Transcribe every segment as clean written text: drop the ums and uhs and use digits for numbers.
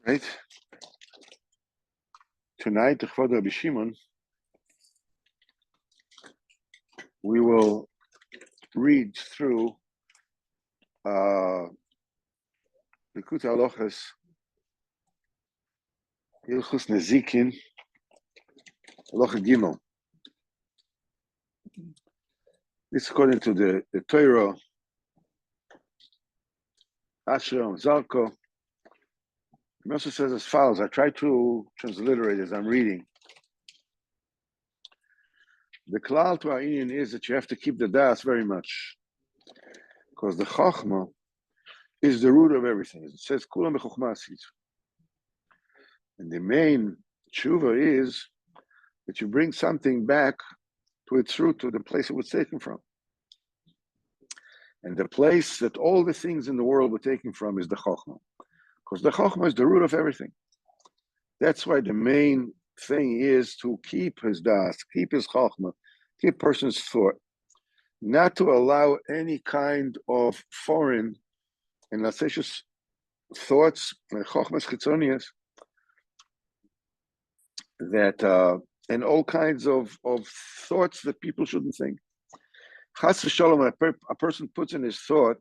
Right? Tonight, the Rabbi Shimon, we will read through Likutey Halachos, Hilchos Nezkim, Halacha Gimel. This is according to the Torah, Asher Zarko. It also says as follows. I try to transliterate as I'm reading. The klal to our union is that you have to keep the das very much, because the chokhmah is the root of everything. It says kulam b'chokhmah asit. And the main tshuva is that you bring something back to its root, to the place it was taken from. And the place that all the things in the world were taken from is the chokhmah, because the chokhmah is the root of everything. That's why the main thing is to keep his das, keep his chokhmah, keep a person's thought, not to allow any kind of foreign and lascivious thoughts, chokhmas chitzonias, that and all kinds of thoughts that people shouldn't think. Chas v'shalom, a person puts in his thought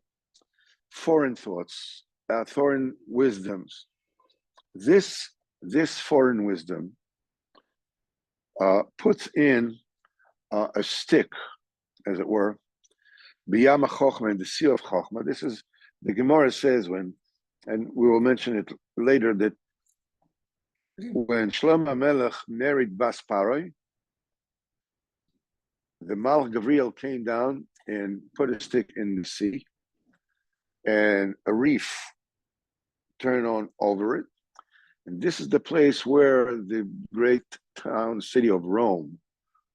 foreign thoughts, foreign wisdoms. This foreign wisdom puts in a stick, as it were, biyam chokhmah, in the sea of chokhmah. This is, the Gemara says when, and we will mention it later, that when Shlomo Melech married Bas Paroi, the Malach Gabriel came down and put a stick in the sea, and a reef turned on over it. And this is the place where the great town, city of Rome,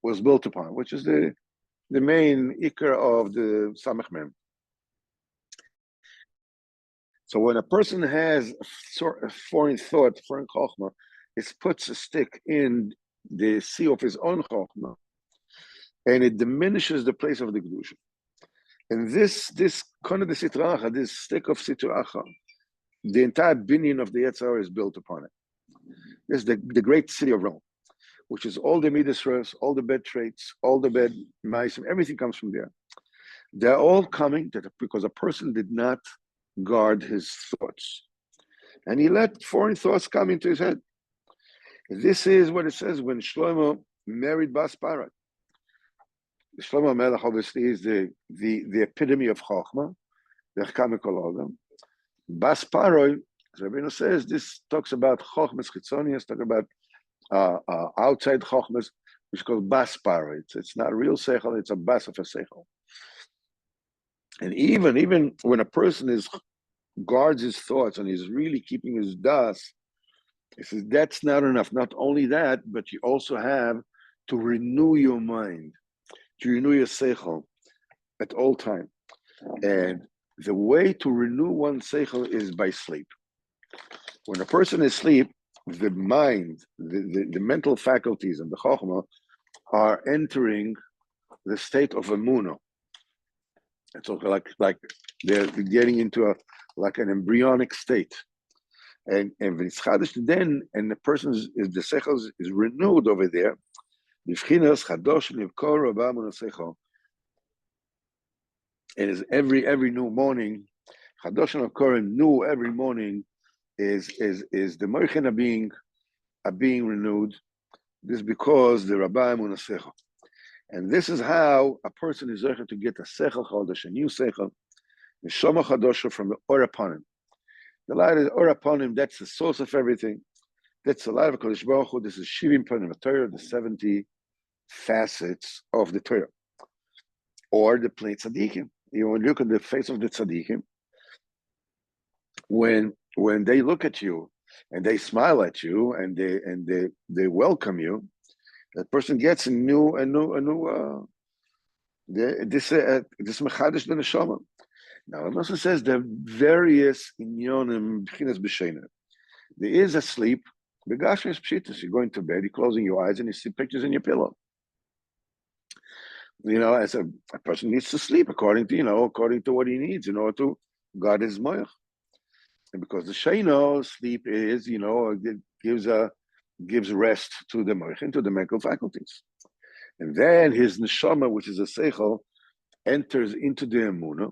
was built upon, which is the main ikar of the Samech Mem. So when a person has a foreign thought, foreign chokhmah, it puts a stick in the sea of his own chokhmah, and it diminishes the place of the kedusha. And this kona de sitracha, this stick of sitracha, the entire binyan of the Yetzer Hara is built upon it. This is the great city of Rome, which is all the midas res, all the bad traits, all the bad ma'asim, everything comes from there. They're all coming because a person did not guard his thoughts, and he let foreign thoughts come into his head. This is what it says when Shlomo married Bas Paroi. Shlomo Melech obviously is the epitome of Chokhmah, the Chakam Kol Adam. Bas Paroi, as Rabbeinu says, this talks about Chokhmas Chitzonias, talk about outside Chokhmas, which is called Bas Paroi. It's not real Seichel, it's a Bas of a Seichel. And even when a person guards his thoughts and is really keeping his das, he says that's not enough. Not only that, but you also have to renew your mind, to renew your seichel at all time. And the way to renew one's seichel is by sleep. When a person is asleep, the mind, the mental faculties and the chokhmah are entering the state of emunah. It's like they're getting into an embryonic state. And it's chadash then, and the person the seichel is renewed over there. And is every new morning, chadosh nivkor, new every morning is the moichin are being renewed. This is because the rabbi munaseichel. And this is how a person is able to get a seichel chadash, a new seichel, the shoma chadosha from the or upon him. The light is or upon him. That's the source of everything. That's the light of Kodesh Baruch Hu. This is Shivim Panim Torah, the 70 facets of the Torah, or the plain tzaddikim. You want to look at the face of the tzaddikim. When they look at you and they smile at you and they welcome you, that person gets a new this mechadish the neshama. Now it also says there are various inyonim b'chinas b'sheina. There is a sleep. Begashmis pshitas. You're going to bed. You're closing your eyes and you see pictures in your pillow. As a person needs to sleep according to what he needs in order to guard his moich. And because the Sheino, sleep is, it gives rest to the moichin, to the mental faculties. And then his neshama, which is a seichel, enters into the emunah,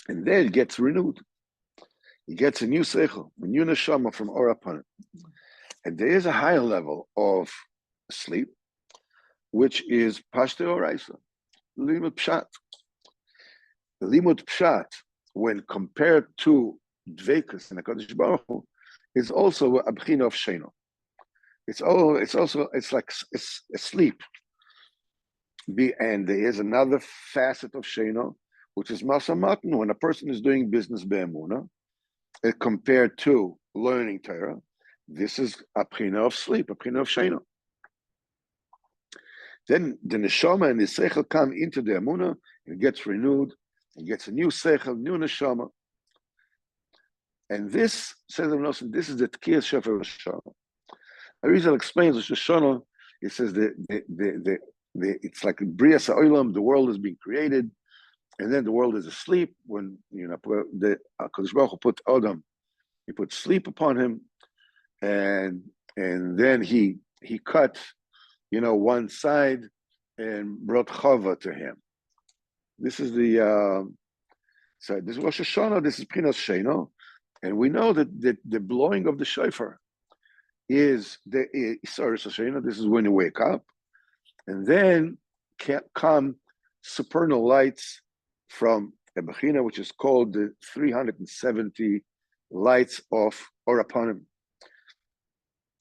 and then it gets renewed. He gets a new seichel, a new neshama from Or upon it. And there is a higher level of sleep, which is pashte oraisa, limud pshat. The limud pshat, when compared to dvekus and HaKadosh Baruch Hu, is also a bchina of sheino. It's like a sleep. And there is another facet of sheino, which is masa matan, when a person is doing business be'emunah, compared to learning Torah. This is a bchina of sleep, a bchina of sheino. Then the neshama and the seichel come into the emunah, and it gets renewed, and gets a new seichel, new neshama. And this, says the Nosson, this is the tkiyas shefer Rosh Hashanah. Arizal explains Rosh Hashanah. It says it's like Brias Ha'olam, the world is being created, and then the world is asleep. When the HaKadosh Baruch Hu put Adam, he put sleep upon him, and then he cut, one side and brought Chava to him. This is the so this is Rosh Hashanah. This is Prinas Sheino, and we know that the blowing of the shofar is the Isar Sheino. This is when you wake up, and then come supernal lights from a Bechina, which is called the 370 lights of Or Apanim.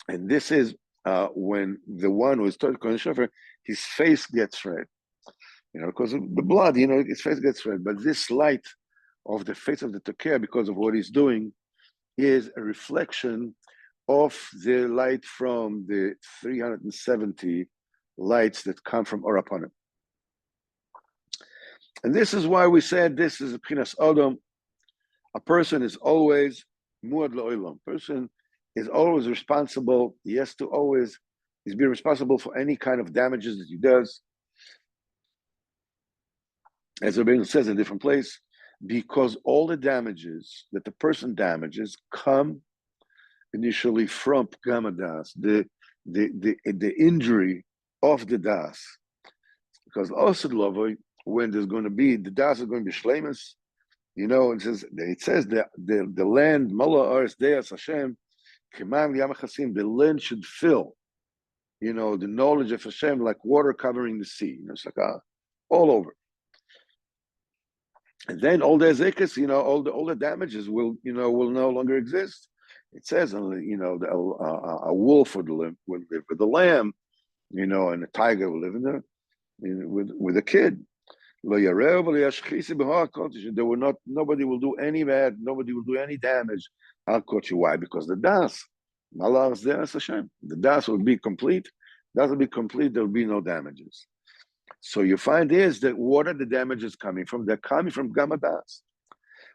And this is when the one who is taught Kohen Shofar, his face gets red, because of the blood, his face gets red. But this light of the face of the Tokeh, because of what he's doing, is a reflection of the light from the 370 lights that come from Or Apanim. And this is why we said this is a Pchinas Adam. A person is always muad la'olam. Person is always responsible. He has to always, he's being responsible for any kind of damages that he does. As Rabbi says in a different place, because all the damages that the person damages come initially from Pgam Das, the injury of the Das. Because also when there's going to be, the Das is going to be shlemus, it says that the land, Mala Aris Deas Hashem, the land should fill, the knowledge of Hashem like water covering the sea. It's like all over. And then all the ezekas, all the damages will no longer exist. It says, a wolf would live with the lamb, and a tiger will live in there with a kid. Nobody will do any bad, nobody will do any damage. Why? Because the das, the das will be complete. That will be complete. There will be no damages. So you find is that what are the damages coming from? They're coming from Gama Das.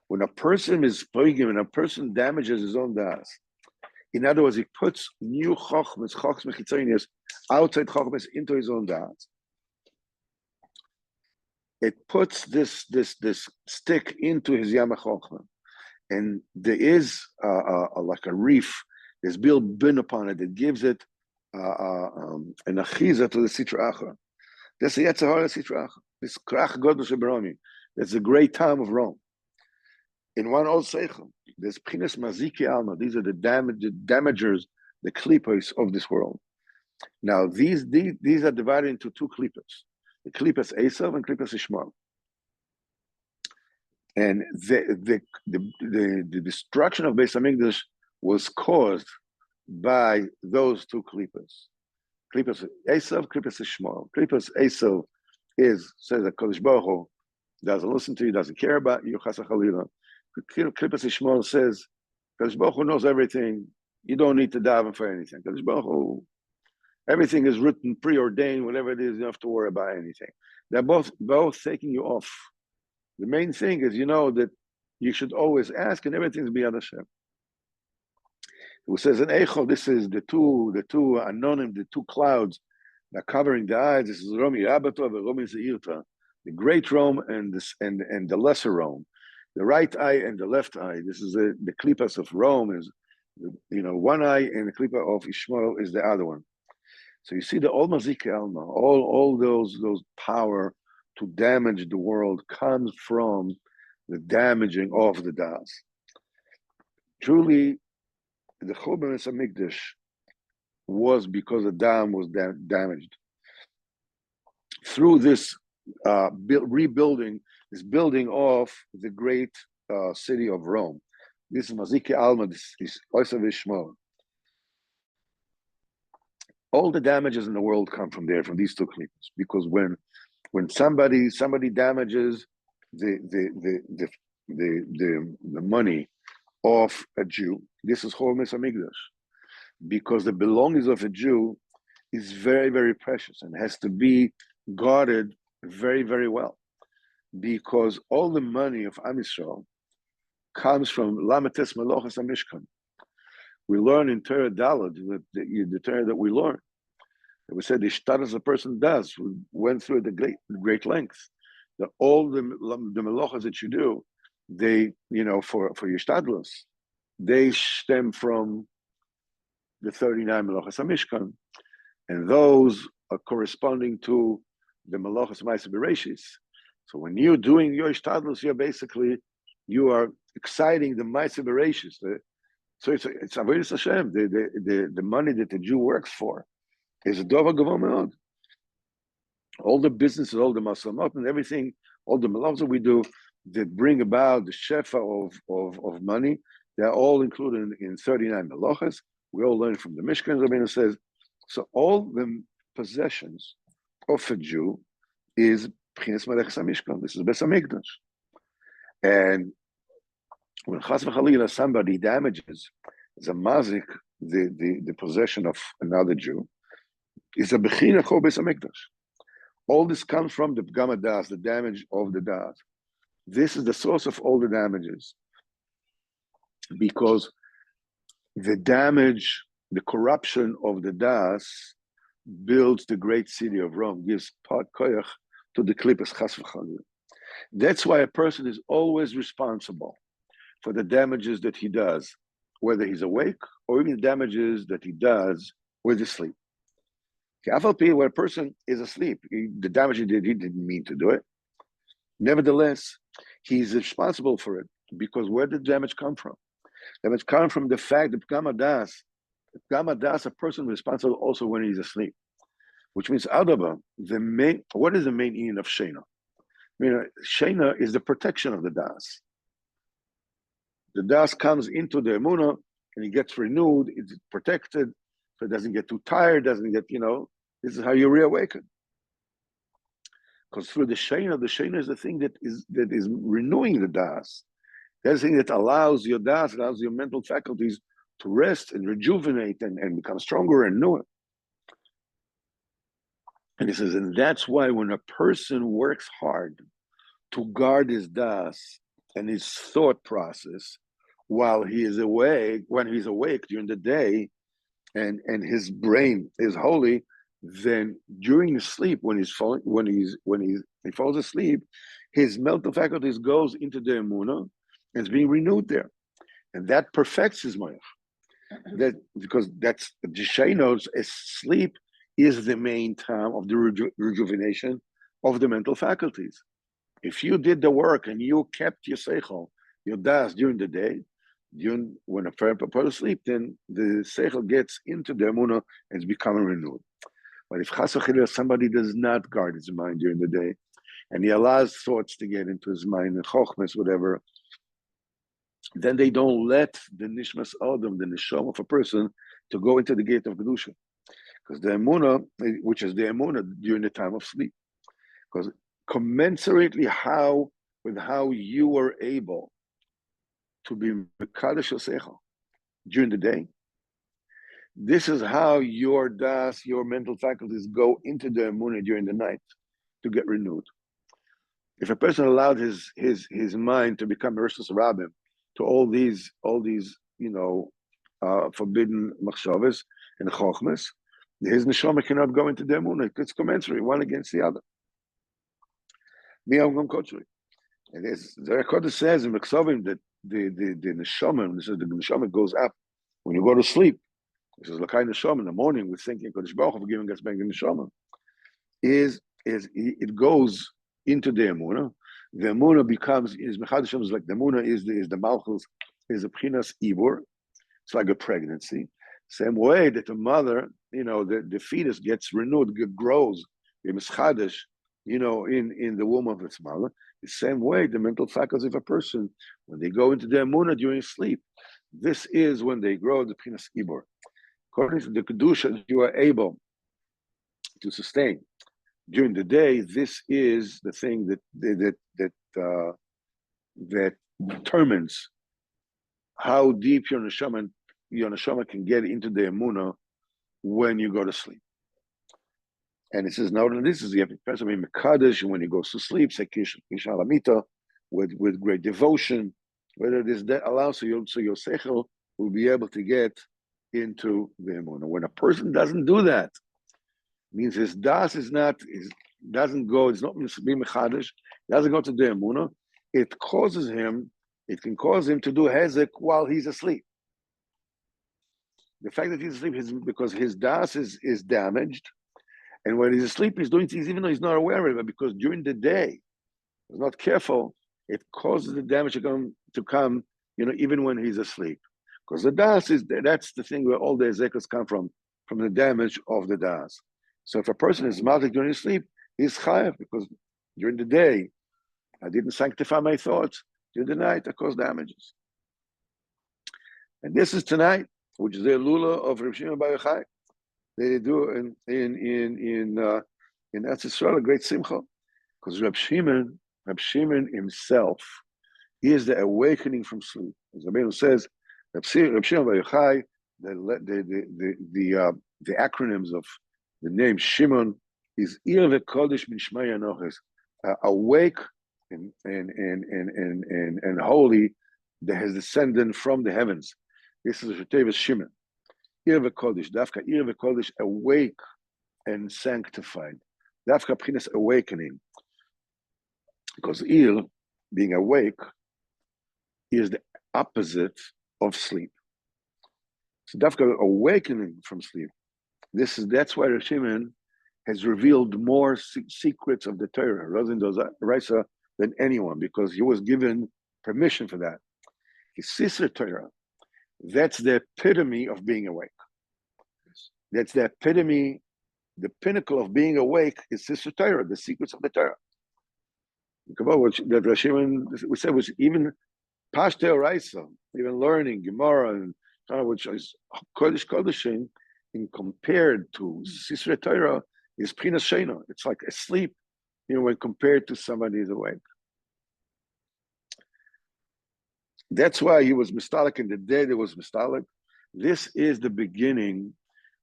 When a person is poigim, when a person damages his own das, in other words, he puts new chochmas chitzonius outside chochmas into his own das. It puts this stick into his yama chochma, and there is like a reef. There's bin upon it that gives it an achiza to the sitra achra. That's the Yetzirah Sitra. This Krach Godel Sheberomi. That's the great time of Rome. In one old Seichel, there's Pchinas Maziki Alma. These are the damagers, the klippos of this world. Now, these are divided into two klippos. The klippas Esav and klippas Ishmael. And the destruction of Beis Hamikdash was caused by those two klippas. Klippas Esav, Klippas Ishmael. Klippas Esav says that Kodesh Baruch Hu doesn't listen to you, doesn't care about you, Chas Chalila. Klippas Ishmael says, Kodesh Baruch Hu knows everything. You don't need to daven for anything. Kodesh Baruch Hu, everything is written, preordained, whatever it is, you don't have to worry about anything. They're both taking you off. The main thing is, that you should always ask, and everything's beyond Hashem. Who says in Eichel, this is the two anonim, the two clouds that are covering the eyes. This is Romi Rabato and Romi Zeirta, the great Rome and the lesser Rome. the right eye and the left eye. This is the klipas of Rome is, one eye, and the klipa of Ishmael is the other one. So you see the all mazik alma, all those power to damage the world comes from the damaging of the das. Truly, the Churban Hamikdash was because the dam was damaged. Through this rebuilding, this building of the great city of Rome. This is Mazike Alma, this is Oisav Ishmael. All the damages in the world come from there, from these two klipas. Because when somebody damages the money of a Jew, this is Churban Hamikdash. Because the belongings of a Jew is very, very precious and has to be guarded very, very well. Because all the money of Am Tisroel comes from Lamates Melochas HaMishkan. We learn in Torah Daled, the Torah that we learn. We said the shtadas a person does. We went through the great lengths. That all the melochas that you do, they, for your shtadlus, they stem from the 39 melochas HaMishkan, and those are corresponding to the melochas Ma'aseh Bereishis. So when you're doing your shtadlus, you are exciting the Ma'aseh Bereishis. So it's Avodas Hashem. The money that the Jew works for is a dova gavon meod. All the businesses, all the masamot and everything, all the malachos that we do that bring about the shefa of money, they're all included in 39 malachos. We all learn from the Mishkan. Rabbeinu says, so all the possessions of a Jew is B'chinas Malachas HaMishkan. This is Beis HaMikdash. And when Chas v'Chalila somebody damages the mazik, the possession of another Jew, is a B'china Chol Beis HaMikdash. All this comes from the Pgam HaDas, the damage of the Das. This is the source of all the damages. Because the damage, the corruption of the Das builds the great city of Rome, gives part koyach to the klipas Chas v'Chalila. That's why a person is always responsible for the damages that he does, whether he's awake or even the damages that he does with his sleep. When a person is asleep, the damage he did, he didn't mean to do it. Nevertheless, he's responsible for it, because where did the damage come from? The damage comes from the fact that Pgam HaDas, a person is responsible also when he's asleep, which means Adaba, what is the main meaning of Shena? Shena is the protection of the Das. The Das comes into the Emunah and he gets renewed, it's protected, so it doesn't get too tired, doesn't get, this is how you reawaken. Because through the Shena is the thing that is renewing the Das. That's the thing that allows your Das, allows your mental faculties to rest and rejuvenate and become stronger and newer. And he says, and that's why when a person works hard to guard his Das and his thought process while he is awake, when he's awake during the day, and his brain is holy, then during his sleep, when he falls asleep, his mental faculties goes into the emunah and it's being renewed there, and that perfects his mayach. That because that's the shaynos, sleep is the main time of the rejuvenation of the mental faculties. If you did the work and you kept your seichel, your das during the day, when a person falls asleep, then the seichel gets into the emunah and it's becoming renewed. But if chas v'chalila somebody does not guard his mind during the day, and he allows thoughts to get into his mind, and chochmas, whatever, then they don't let the nishmas adam, the nisham of a person, to go into the gate of kedusha, because the emunah, which is the emunah during the time of sleep, because commensurately with how you were able to be mekadosh seichel during the day, this is how your das, your mental faculties go into the emunah during the night to get renewed. If a person allowed his mind to become Rishus Rabbim, to all these forbidden machshavas and chochmas, his neshama cannot go into the emunah. It's commensurate, one against the other. And as the Record says in Meksovim that the neshama, this is the neshama goes up when you go to sleep. This is Lakai neshama in the morning. We're thinking Kodesh Baruch Hu giving us back the neshama. Is it goes into the Emunah. The Emunah becomes Mechadashim is like the Emunah is the Malchus is a Pchinas Ibor. It's like a pregnancy. Same way that the mother, the fetus gets renewed, grows, in the womb of its mother. The same way, the mental faculties of a person, when they go into the Emunah during sleep, this is when they grow the Pchinas Ibor. According to the Kedusha, you are able to sustain during the day. This is the thing that determines how deep your neshama can get into the Emunah when you go to sleep. And it says, no, this is the person in Mekadesh, when he goes to sleep, say Kish Alamita, with great devotion, whether this allows so your seichel will be able to get into the Emunah. When a person doesn't do that, means his das doesn't go, it's not being Mekadesh, doesn't go to the Emunah, it can cause him to do hezek while he's asleep. The fact that he's asleep is because his das is damaged. And when he's asleep, he's doing things even though he's not aware of it, because during the day, he's not careful, it causes the damage to come, even when he's asleep. Because the das that's the thing where all the ezekas come from the damage of the das. So if a person is mazik during his sleep, he's chayav, because during the day, I didn't sanctify my thoughts. During the night, I caused damages. And this is tonight, which is the lula of Rabbi Shimon Bar Yovhay. They do in Am Tisroel a great simcha, because Rabbi Shimon himself, he is the awakening from sleep. As Rabbi says, Rabbi Shimon Bar Yovhay, the acronyms of the name Shimon is Ir v'Kodesh min Shmei Anoches, awake and holy, that has descended from the heavens. This is Shetevas Shimon. Ir v'Kodesh, Dafka Ir v'Kodesh, awake and sanctified. Dafka Pchinas awakening. Because Ir, being awake, is the opposite of sleep. So Dafka awakening from sleep. That's why Rabbi Shimon has revealed more secrets of the Torah, Raisa, than anyone, because he was given permission for that. His sister Torah, that's the epitome of being awake. That's the epitome, the pinnacle of being awake is sister Torah, the secrets of the Torah. That Rabbi Shimon, we said, was even Pashto Raisa, even learning Gemara, and which is Kodesh Kodeshim, in compared to Sisra Torah, is Pchinas Sheina. It's like asleep, when compared to somebody who's awake. That's why he was mistalik in the day there was mistalik. This is the beginning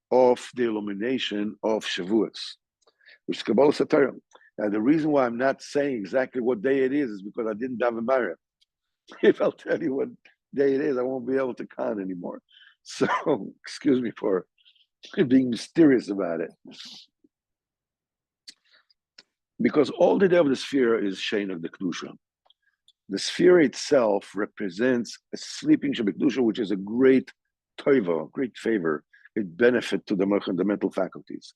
of the illumination of Shavuos, which is Kabbalah Satorah. Now, the reason why I'm not saying exactly what day it is because I didn't daven Maariv. If I'll tell you what day it is, I won't be able to count anymore. So, excuse me for being mysterious about it. Because all the day of the sphere is Shein of the Kedusha. The sphere itself represents a sleeping Shabbat, which is a great toiva, great favor, a benefit to the mental faculties.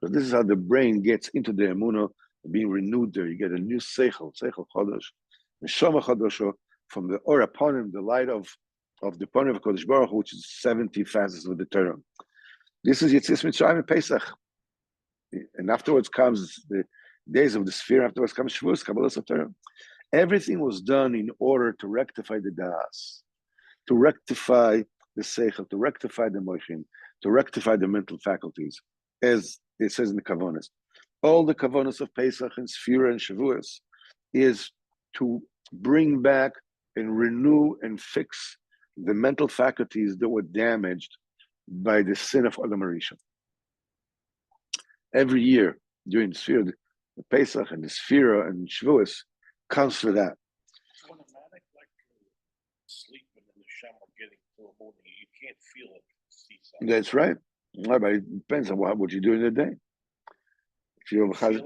Because this is how the brain gets into the emunah, being renewed there. You get a new seichel chodesh, neshama chodesho, from the or upon him, the light of the Panim of Kodesh Baruch Hu, which is 70 facets of the Torah. This is Yitzis Mitzrayim and Pesach. And afterwards comes the days of the sphere, afterwards comes Shavuos, Kabbalah Torah. Everything was done in order to rectify the das, to rectify the seichel, to rectify the moichin, to rectify the mental faculties, as it says in the Kavonis. All the Kavonis of Pesach and Sphira and Shavuos is to bring back and renew and fix the mental faculties that were damaged by the sin of Adam Rishon. Every year during the Sphira, the Pesach and the Sphira and Shavuos counts for that. It's automatic, like sleep and then the shaman getting to a morning. You can't feel it. See something. That's right. But it depends on what you do in the day. If you have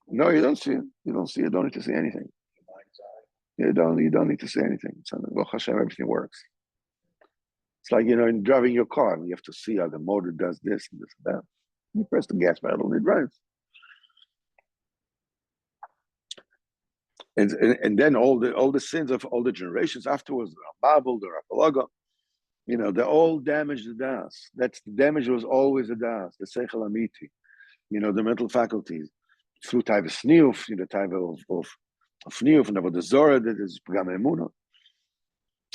no, you don't see it. You don't see it. Don't need to see anything. You don't need to say anything. It's Baruch Hashem, everything works. It's like, in driving your car, you have to see how the motor does this and this and that. You press the gas pedal and it drives. And then all the sins of all the generations afterwards, the Babel, the Rapalaga, they all damage the das. That's the damage was always the das, the Seichel Amiti, the mental faculties. Through type of sniuf, type of sniuf, and about the Zorah that is Pagam Emunah.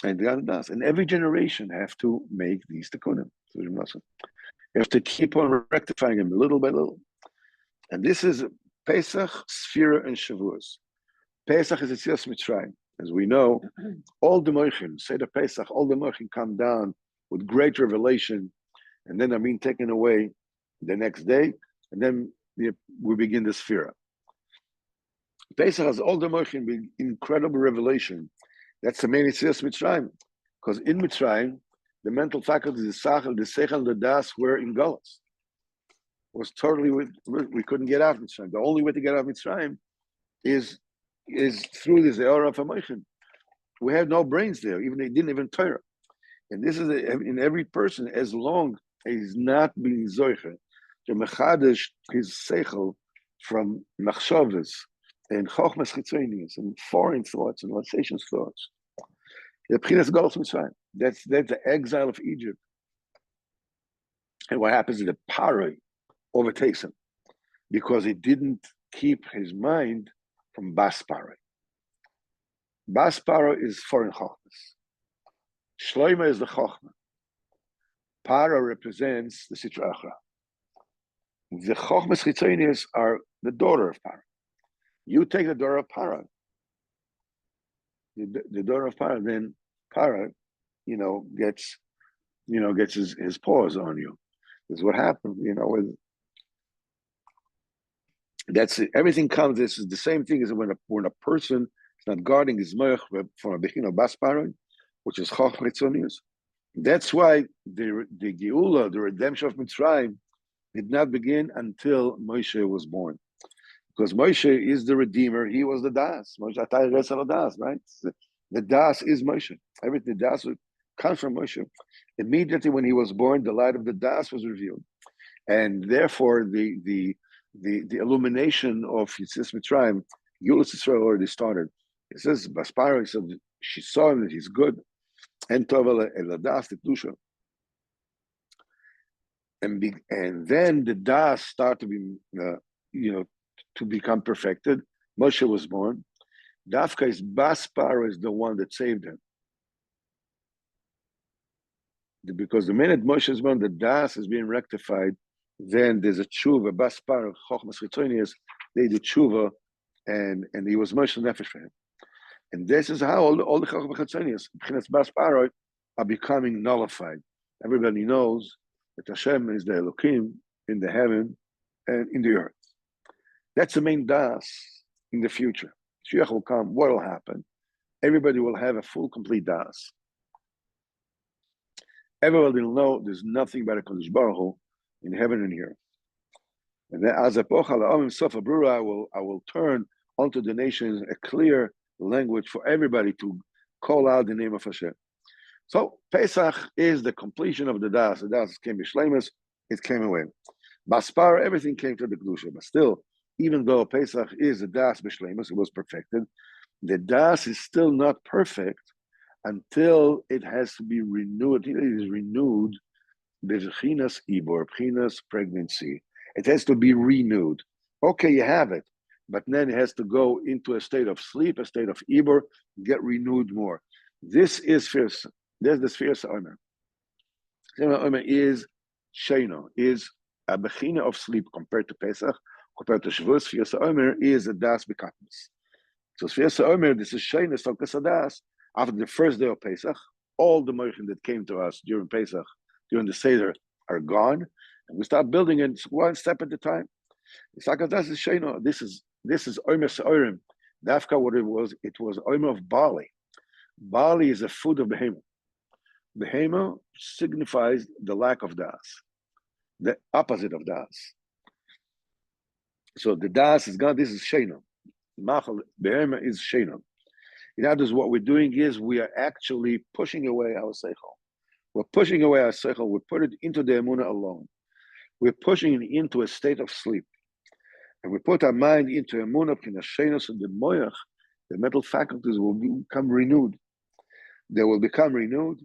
And the other das. And every generation have to make these tikkunim. You have to keep on rectifying them little by little. And this is Pesach, Sfira, and Shavuos. Pesach is Yetzias Mitzrayim. As we know, all the Mochim, Seder Pesach, all the Mochim come down with great revelation, and then are being taken away the next day, and then we begin the Sfira. Pesach has all the Mochim with incredible revelation. That's the main Yetzias Mitzrayim. Because in Mitzrayim, the mental faculties, the Sachel, the Sechel, the Das were in Galus. Was totally, we couldn't get out of Mitzrayim. The only way to get out of Mitzrayim is through this era of Hamoichin. We had no brains there, even they didn't even Torah. And this is in every person, as long as he's not being Zoicher, to Mechadish his Seichel from Machshavas and Chochmas Chitzonius and foreign thoughts and licentious thoughts. The Pchinas Golus Mitzrayim. That's the exile of Egypt. And what happens is the Paroi overtakes him because he didn't keep his mind from Bas Paroi. Bas Paroi is foreign Chochmas. Shloima is the Chochma. Paro represents the Sitra Achra. The Chochmas Chitzonius are the daughter of Paro. You take the daughter of Paro, the daughter of Paro, then Paro, gets his paws on you. This is what happened, with that's it. Everything comes. This is the same thing as when a person is not guarding his moich from a bechin of Bas Paroi, which is Choch Chitzonius. That's why the Geula, the redemption of Mitzrayim, did not begin until Moshe was born. Because Moshe is the Redeemer, he was the Das. Moshe Atay Resel Das, right? The Das is Moshe. Everything the Das comes from Moshe. Immediately when he was born, the light of the Das was revealed. And therefore the illumination of Yetzias Mitzrayim, Yulas Yisrael already started. It says Bas Paroi said she saw him that he's good. And Tovel El Das the Kedusha. And then the Das start to be to become perfected. Moshe was born. Dafka is Bas Paroi is the one that saved him. Because the minute Moshe is born, the Das is being rectified. Then there's a tshuva, Bas Paroi, Chochmas Chitzonius, they do tshuva, and he was Moshe Nefesh for him. And this is how all the Chochmas Chitzonius, B'chinas Bas Paroi, are becoming nullified. Everybody knows that Hashem is the Elokim in the heaven and in the earth. That's the main Das in the future. Shiach will come, what will happen? Everybody will have a full, complete Das. Everybody will know there's nothing but a Kodesh Baruch Hu in heaven and here. And then as a pochal sofa brura, I will turn onto the nations a clear language for everybody to call out the name of Hashem. So Pesach is the completion of the Das. The Das came b'shleimus, it came away. Bas Paroi, everything came to the Kedusha. But still, even though Pesach is the Das b'shleimus, it was perfected, the Das is still not perfect until it has to be renewed. It is renewed. B'chinas ibor, b'chinas pregnancy. It has to be renewed. Okay, you have it, but then it has to go into a state of sleep, a state of ibor, get renewed more. This is fierce. There's the sphere Omer. Omer is Sheino, is a bechina of sleep compared to Pesach, compared to Shavuos. Sphere Omer is a Das B'katnis. So sphere Omer, this is Sheino, Stokas Das. After the first day of Pesach, all the moichin that came to us during Pesach, during the Seder, are gone, and we start building it one step at a time. Stokas Das is Sheino. This is Omer Se'orim. Dafka, what it was Omer of barley. Barley is a food of behemoth. Behemoth signifies the lack of Das, the opposite of Das. So the Das is God, this is Sheino. Machal, Behemoth is Sheino. In other words, what we're doing is we are actually pushing away our seichel. We're pushing away our seichel. We put it into the emunah alone. We're pushing it into a state of sleep. And we put our mind into emunah, kinashenos, and the moyach, the mental faculties will become renewed. They will become renewed,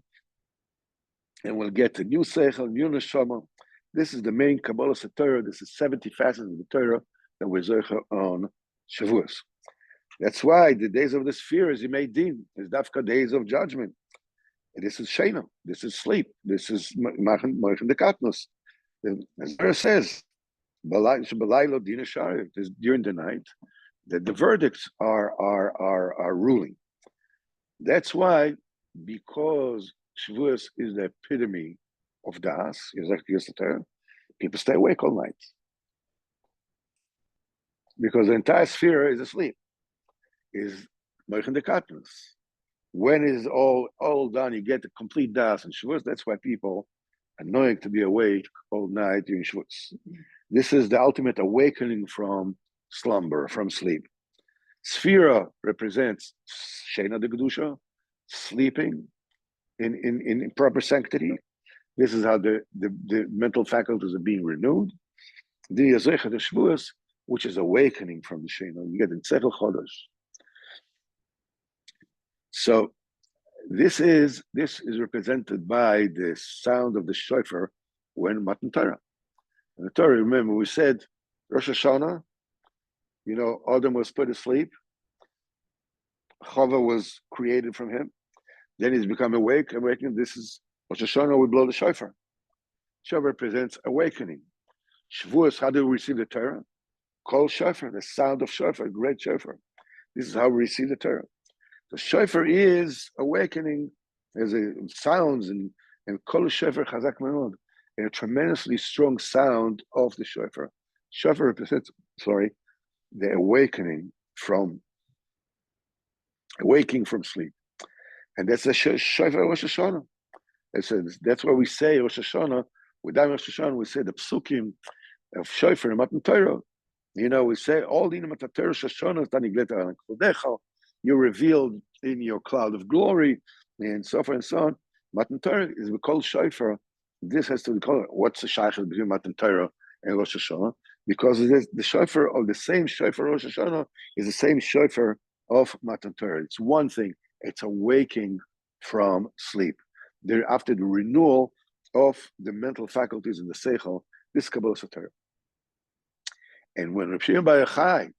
and we'll get a new seichel, new neshama. This is the main Kabbalah Torah. This is 70 facets of the Torah that we're zeicher on Shavuos. That's why the days of the sphere is Yimei Din, is Dafka days of judgment. And this is Shena, this is sleep, this is Machen de Katnos. As Torah says, Balaylo Dina Shari, during the night, that the verdicts are ruling. That's why, because Shavuos is the epitome of Das, people stay awake all night. Because the entire sphere is asleep, is Machen de Katnos. When is all done, you get the complete Das and Shavuos. That's why people are annoying to be awake all night during Shavuos. This is the ultimate awakening from slumber, from sleep. Sphira represents Shena de Kedusha, sleeping in proper sanctity. This is how the mental faculties are being renewed. The Yazech de Shavuos, which is awakening from the Shena. You get in Tzechel Chodesh. So this is represented by the sound of the shofar when Matan Torah. And the Torah, remember, we said Rosh Hashanah, Adam was put asleep. Chava was created from him. Then he's become awakening. This is Rosh Hashanah, we blow the shofar. Shofar represents awakening. Shavuos, how do we receive the Torah? Kol shofar, the sound of shofar, great shofar. This is how we receive the Torah. The shofar is awakening as it sounds and kol shofar chazak me'od, and a tremendously strong sound of the shofar. Shofar represents, the awaking from sleep, and that's the shofar Rosh Hashanah. That's why we say Rosh Hashanah. Without Rosh Hashanah, we say the psukim of shofar and Matan Torah. We say all the Matan Torah Rosh Hashanah tanigleta al kodecha. You're revealed in your cloud of glory, and so forth and so on. Matan Torah is we call shofar. This has to be called. What's the shaykhah between Matan Torah and Rosh Hashanah? Because the shofar of the same shofar Rosh Hashanah is the same shofar of Matan Torah. It's one thing. It's awaking from sleep. After the renewal of the mental faculties in the seichel, this Kabbalah Torah. And when Rabbi Shimon Bar Yovhay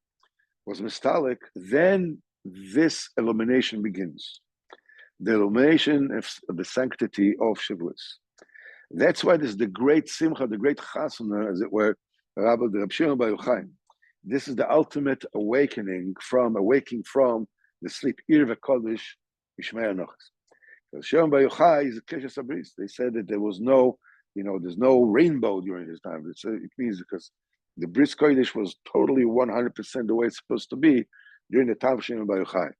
was mistalik, then this illumination begins. The illumination of the sanctity of Shavuos. That's why this is the great simcha, the great chasana, as it were, Rabbi Shimon Bar Yovhay. This is the ultimate awaking from the sleep. Ir v'kodesh Yishmei Anochas. Shimon Bar Yovhay is a keshes abris. They said that there was no, there's no rainbow during his time. It means because the bris kodesh was totally 100% the way it's supposed to be during the time of Shimon Bar Yovhay.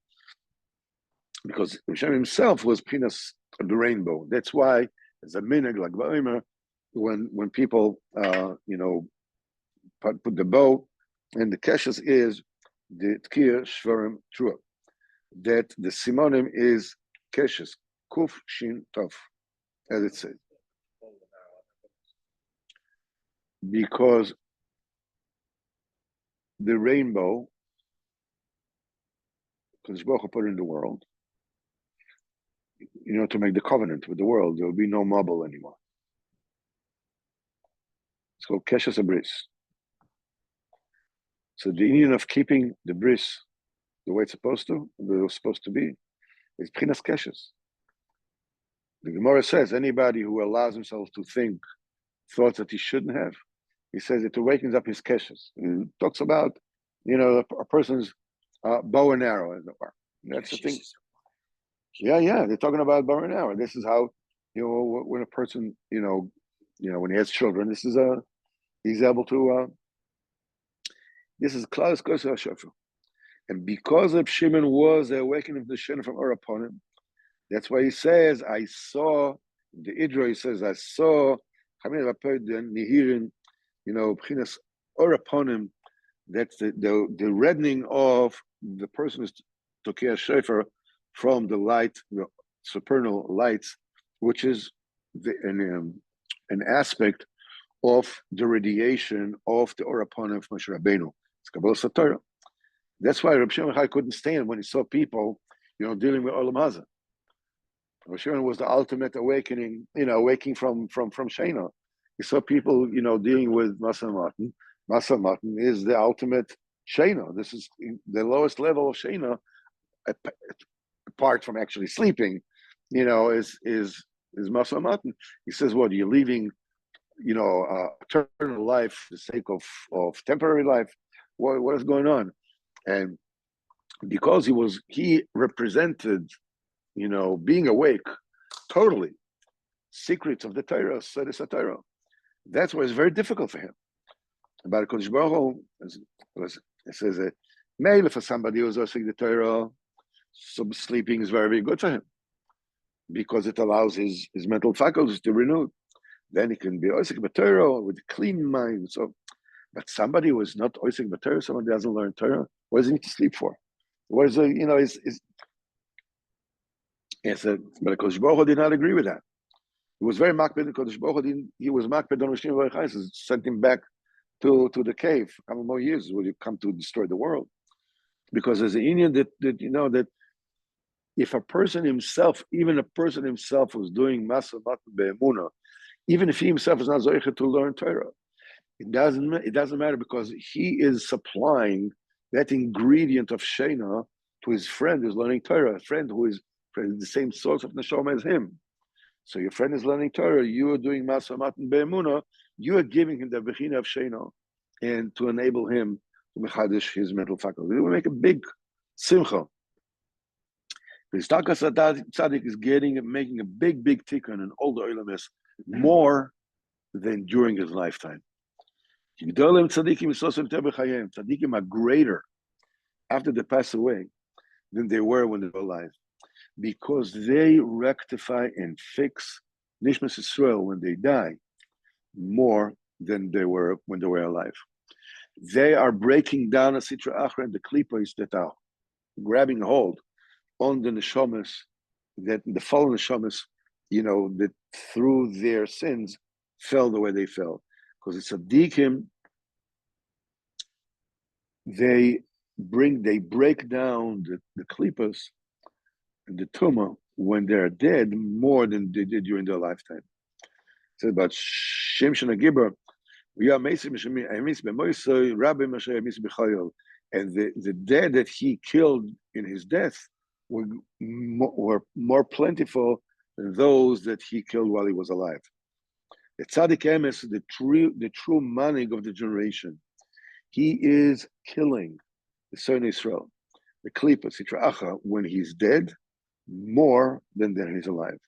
Because Hashem himself was pinas of the rainbow. That's why, as a minhag like Baomer, when people put the bow, and the keshes is the tkir shvarim trua. That the simonim is keshes kuf shin tov, as it says, because the rainbow, because Baruch Hu put in the world, to make the covenant with the world, there will be no marble anymore. It's called keshes abris. So the union of keeping the bris the way it's supposed to, the way it's supposed to be, is pchinas keshes. The Gemara says anybody who allows himself to think thoughts that he shouldn't have, he says it awakens up his keshes. It talks about, a person's bow and arrow, as it were. That's the thing. Yeah, they're talking about bow and arrow. This is how, when a person, when he has children, he's able to. This is Klaus Kosa Shofar. And because of Shimon was the awakening of the Shena from Ur upon him, that's why he says, I saw, the Idra, he says, I saw, Nihirin, Pchinas Ur upon him, that's the reddening of the person's Tokea Shefer from the light, the supernal lights, which is an aspect of the radiation of the Orapon of Moshe Rabbeinu. It's Kabbalah Satorah. That's why Rabbi Shimon Bar Yovhay couldn't stand when he saw people, dealing with Olam Hazeh. Rabbi Shimon was the ultimate awakening, awaking from Shena. He saw people, dealing with Masa Matan. Masa Matan is the ultimate Shena. This is the lowest level of Shena, apart from actually sleeping, is Masa Matan. He says, what, you're leaving, eternal life for the sake of temporary life? What is going on? And because he represented, being awake, totally, secrets of the Torah, Sedis Torah. That's why it's very difficult for him. About Kodesh Baruch Hu, it says, maybe for somebody who's also the Torah, some sleeping is very, very good for him, because it allows his mental faculties to renew. Then he can be Osik B'Torah with a clean mind. So, but somebody who is not Osik B'Torah, somebody who doesn't learn Torah, what does he need to sleep for? What is but Kodesh Baruch Hu did not agree with that. He was very makbid. Kodesh Baruch Hu he was makbid on Rabbi Shimon Bar Yovhay, sent him back to the cave. How many more years will you come to destroy the world? Because there's an Indian that if a person himself, even a person himself who's doing Masa Matan Be'emunah, even if he himself is not zoicha to learn Torah, it doesn't matter, because he is supplying that ingredient of Shena to his friend who's learning Torah, a friend who is the same source of neshama as him. So your friend is learning Torah, you are doing Masa Matan Be'emunah, you are giving him the bechina of Shena, and to enable him to mechadish his mental faculty. It will make a big simcha. The Istakas Tzaddik is making a big tikkun in all the olamis, more than during his lifetime. Tzaddikim are greater after they pass away than they were when they were alive, because they rectify and fix Nishmas Yisrael when they die more than they were when they were alive. They are breaking down a Sitra Achra and the Klipos that are grabbing hold on the neshamas, that the fallen neshamas, that through their sins fell the way they fell. Because it's tzaddikim, they break down the klipos and the tumah when they're dead more than they did during their lifetime. It says about Shimshon HaGibor, and the dead that he killed in his death were more plentiful than those that he killed while he was alive. The tzaddik emes, the true manig of the generation, he is killing the son Israel, the klipa sitra acha, when he's dead, more than he's alive.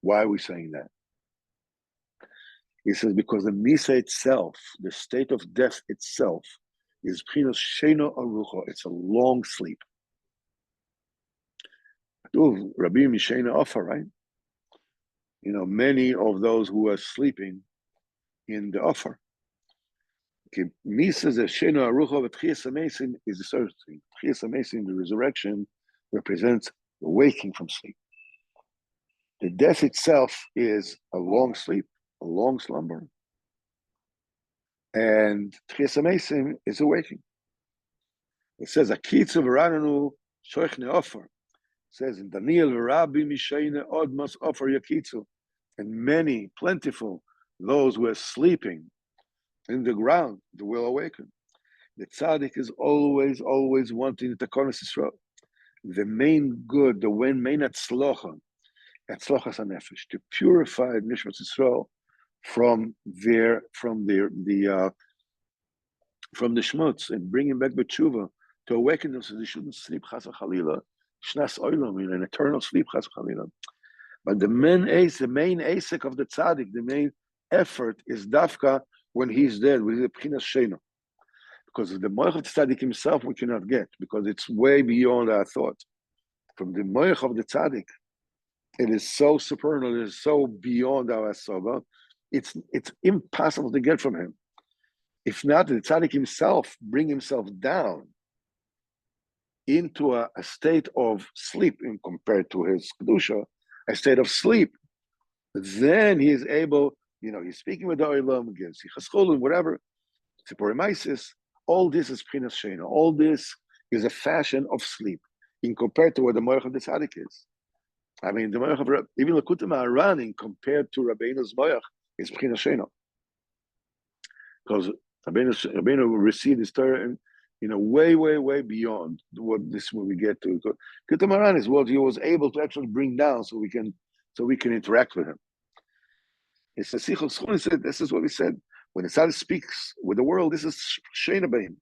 Why are we saying that? He says because the misa itself, the state of death itself, is pchinas sheno arucha. It's a long sleep. Rabbi Mishena Offer, right? Many of those who are sleeping in the offer. Misa sheno arucha, but Tchias HaMeisim is the sort of thing. Tchias HaMeisim, the resurrection, represents the waking from sleep. The death itself is a long sleep, a long slumber, and Tchias HaMeisim is awaking. It says, "Akitzu v'rananu shoichne offer." Says in Daniel, "Rabbi Mishayne od mas offer yakitzu," and many, plentiful, those who are sleeping in the ground, they will awaken. The tzaddik is always wanting the takonos Yisrael, the main good, the main atzlocha hanefesh, to purify nishmas Yisrael from the shmutz and bring him back b'tshuva, to awaken them so they shouldn't sleep chas v'chalila, shnas olam, in an eternal sleep chas v'chalila. But the main asik of the tzaddik, the main effort is dafka when he's dead, with the pchinas shena. Because the moich of the tzaddik himself we cannot get, because it's way beyond our thought. From the moich of the tzaddik, it is so supernal, it is so beyond our soba, it's impossible to get from him. If not, the tzaddik himself bring himself down into a state of sleep in compared to his kedusha, a state of sleep, then he is able, he's speaking with the Olam, gives Yichas whatever, Tziporimaisis, all this is Pchinas Sheina. All this is a fashion of sleep in compared to what the Moach of the Tzaddik is. I mean, the Moach of even Likutey Maharan compared to Rabbeinu's Moach is Pchinas Sheina. Because Rabbeinu received his Torah way, way, way beyond what this when we get to. Likutey Maharan is what he was able to actually bring down so we can interact with him. It's a Sichel Schon said, this is what he said. When the tzaddik speaks with the world, this is Sheina Bein.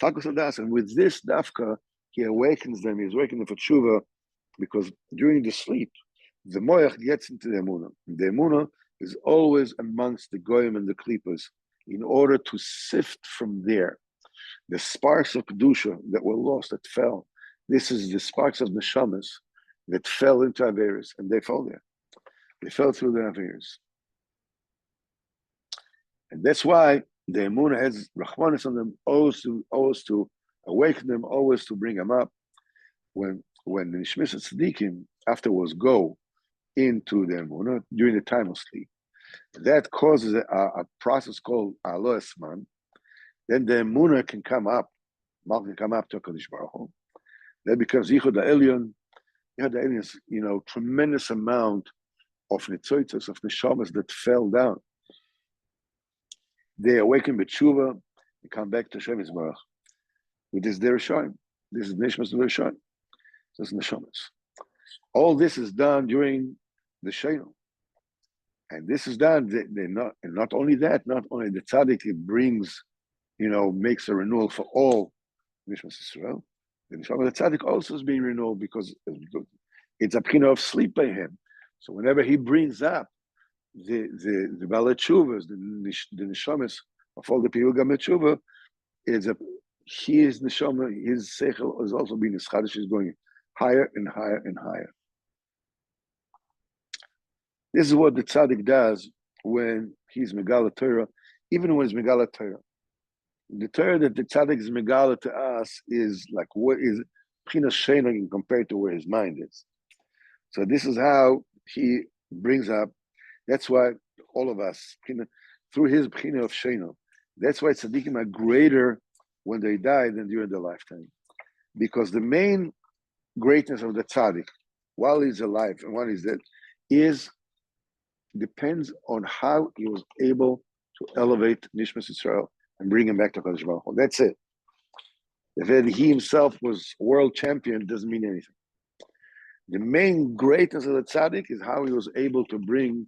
And with this dafka, he awakens them, he's awakening them for tshuva, because during the sleep, the moach gets into the emunah. The emunah is always amongst the goyim and the klippos, in order to sift from there the sparks of kedusha that were lost, that fell. This is the sparks of neshamas that fell into averis, and they fell there. They fell through the averis. And that's why the emunah has rachmanis on them, always to awaken them, always to bring them up. When the nishmis tzaddikim afterwards go into the emunah during the time of sleep, that causes a process called alo esman. Then the emunah can come up, Mal can come up to HaKadosh Baruch Hu. That becomes Yichud HaElyon. Yichud HaElyon is, tremendous amount of nitzoitzos, of neshamas that fell down. They awaken b'tshuva and come back to Hashem Yisbarach. With this their Rishonim. This is Nishmas of Rishonim. This is neshamas. All this is done during the Sheinu. And this is done, not only that, not only the tzaddik, it brings, makes a renewal for all Nishmas Yisrael. The Nishmas of the tzaddik also is being renewed because it's a pchina of sleep by him. So whenever he brings up the Balei Tshuvas, the neshamas of all the people who got tshuva, his neshama, his seichel is also being eschadish, is going higher and higher and higher. This is what the tzaddik does when he's megala Torah, even when he's megala Torah. The Torah that the tzaddik is megala to us is like what is pchinas sheina compared to where his mind is. So this is how he brings up. That's why all of us, through his pchina of sheina, that's why tzaddikim are greater when they die than during their lifetime, because the main greatness of the tzaddik, while he's alive and while he's dead, depends on how he was able to elevate Nishmas Yisrael and bring him back to Kadosh Baruch Hu. That's it. If he himself was world champion, it doesn't mean anything. The main greatness of the tzaddik is how he was able to bring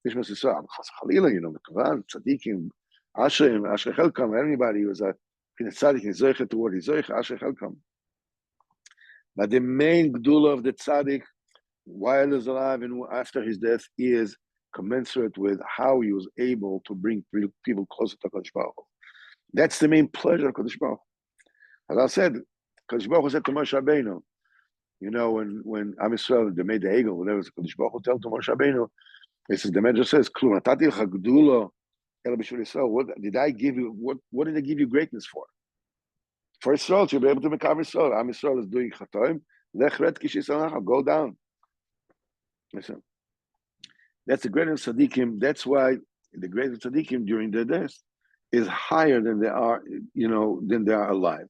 Nishmas Yisrael. Chalila, Mekavan, tzaddikim, Asher Chelkam, everybody was a tzaddik, is Zoicha to what he's Zoicha, Asher Chelkam. But the main gdula of the tzaddik, while he's alive and after his death, is commensurate with how he was able to bring people closer to Kadosh Baruch Hu. That's the main pleasure of Kadosh Baruch Hu. As I said, Kadosh Baruch Hu said to Moshe Rabbeinu, when Am Tisroel, they made the Egel, whatever, Kadosh Baruch Hu tell to Moshe Rabbeinu, he says, the Medrash says, Klum natati lecha gdula el b'shvil Yisrael. What did I give you? What did I give you greatness for? For Yisrael, to be able to make Am Tisroel. Am Tisroel is doing chatoim. Lech red kishis anacha. Go down. Listen. That's the greatest tzaddikim. That's why the greatest tzaddikim during their death is higher than they are, than they are alive,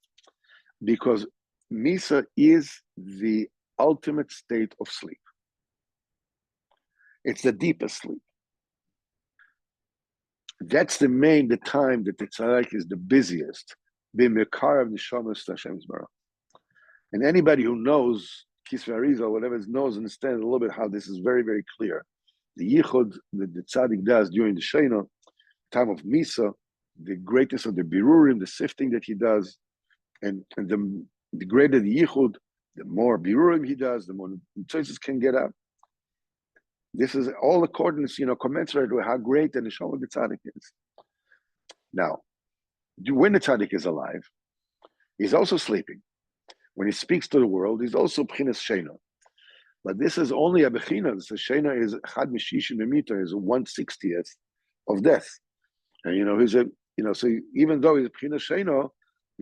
because Misa is the ultimate state of sleep. It's the deepest sleep. That's the time that the tzaddik is the busiest. B'mekar of neshamas to Hashem Yisbarach. And anybody who knows Kisvei Arizal or whatever knows, understands a little bit how this is very, very clear. The yichud that the tzaddik does during the sheina, time of misa, the greatness of the birurim, the sifting that he does, and the greater the yichud, the more birurim he does, the more tzitzus can get up. This is all accordance, commensurate with how great the neshama of the tzaddik is. Now, when the tzaddik is alive, he's also sleeping. When he speaks to the world, he's also b'chinas sheina. But this is only a bechina. The sheina is chad mishishim b'mita, is 1/60th of death. And he's so even though he's bechina sheina,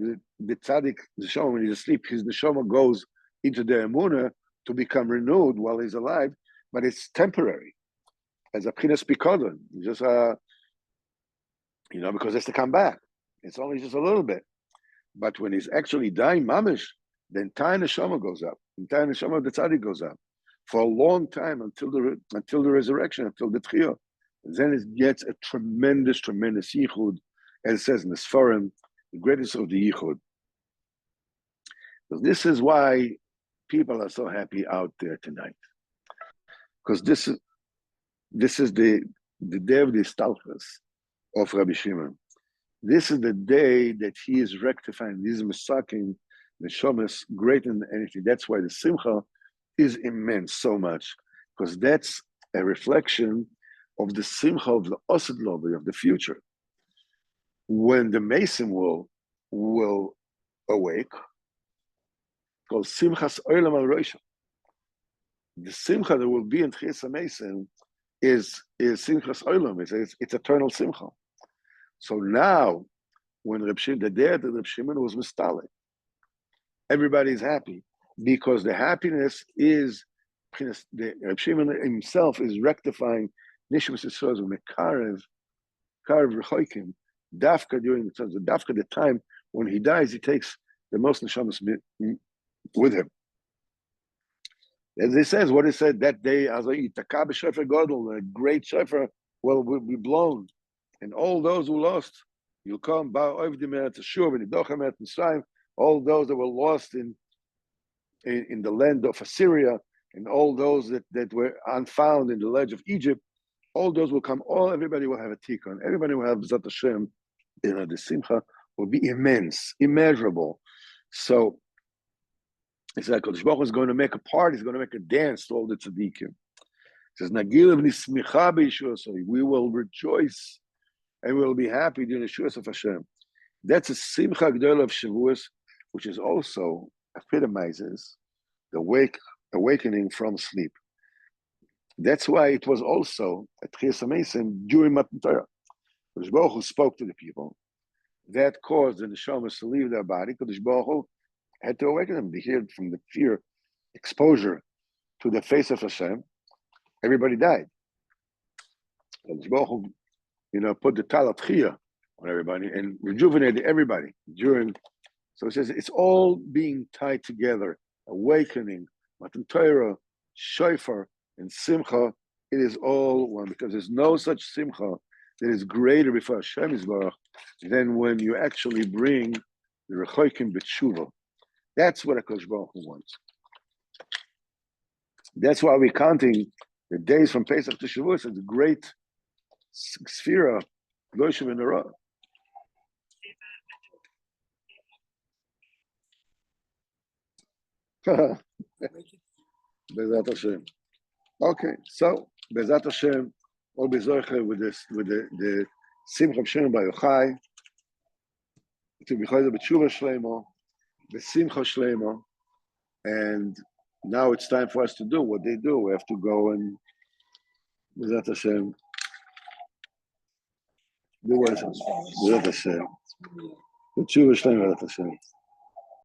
The tzaddik, the neshama, when he's asleep, his neshama goes into the emunah to become renewed while he's alive, but it's temporary. As a pchinas pikodon, just because it has to come back. It's only just a little bit. But when he's actually dying, mamish, the entire neshama goes up. The entire neshama of the tzaddik goes up for a long time until the resurrection, until the tchiyah. Then it gets a tremendous yichud, as it says in the Sfarim, the greatest of the yichud. So this is why people are so happy out there tonight, because this is the day of the istalchus of Rabbi Shimon. This is the day that he is rectifying these masakin, the shomas, greater than anything. That's why the simcha is immense so much, because that's a reflection of the simcha of the osad lobby of the future. When the mason will awake, called simchas olam al roisha. The simcha that will be in Tchias HaMesim is simchas olam. It's eternal simcha. So now, when the day that Reb Shimon was mistalik, everybody's happy because the happiness is the Reb Shimon himself is rectifying nishmas yisrael mekarev rechoikim dafka during the time when he dies. He takes the most neshamas with him. As he says, what he said that day, a great shofar will be blown, and all those who lost, you'll come, all those that were lost in the land of Assyria, and all those that were unfound in the ledge of Egypt, all those will come. Everybody will have a tikkun. Everybody will have Zat Hashem. The simcha will be immense, immeasurable. So it's like Kodesh Baruch Hu is going to make a party. He's going to make a dance to all the tzaddikim. It says, "Nagil v'nismicha b'yeshuas." We will rejoice and we will be happy during the Yeshuas of Hashem. That's a simcha gdola of Shavuos, which is also epitomizes the awakening from sleep. That's why it was also at Tchias HaMesim during Matan Torah. Kodesh Baruch Hu spoke to the people. That caused the neshamas to leave their body. Kodesh Baruch Hu had to awaken them. They heard from the fear, exposure to the face of Hashem. Everybody died. Kodesh Baruch Hu, put the talat chiyah on everybody and rejuvenated everybody during. So it says it's all being tied together. Awakening, Matan Torah, shofar, and simcha. It is all one, because there's no such simcha that is greater before Hashem Yisbarach than when you actually bring the rechoikim b'tshuva. That's what HaKadosh Baruch Hu wants. That's why we're counting the days from Pesach to Shavuos as a great sphera, Goyim in a row. Bezat Hashem. Okay, so Bezat Hashem, all bezoiche with the Simcha Shimon Bar Yovhay, to be choyed b'tshuva shleimo, b'simcha shleimo, and now it's time for us to do what they do. We have to go and Bezat Hashem do what Bezat Hashem. B'tshuva shleimo Bezat Hashem.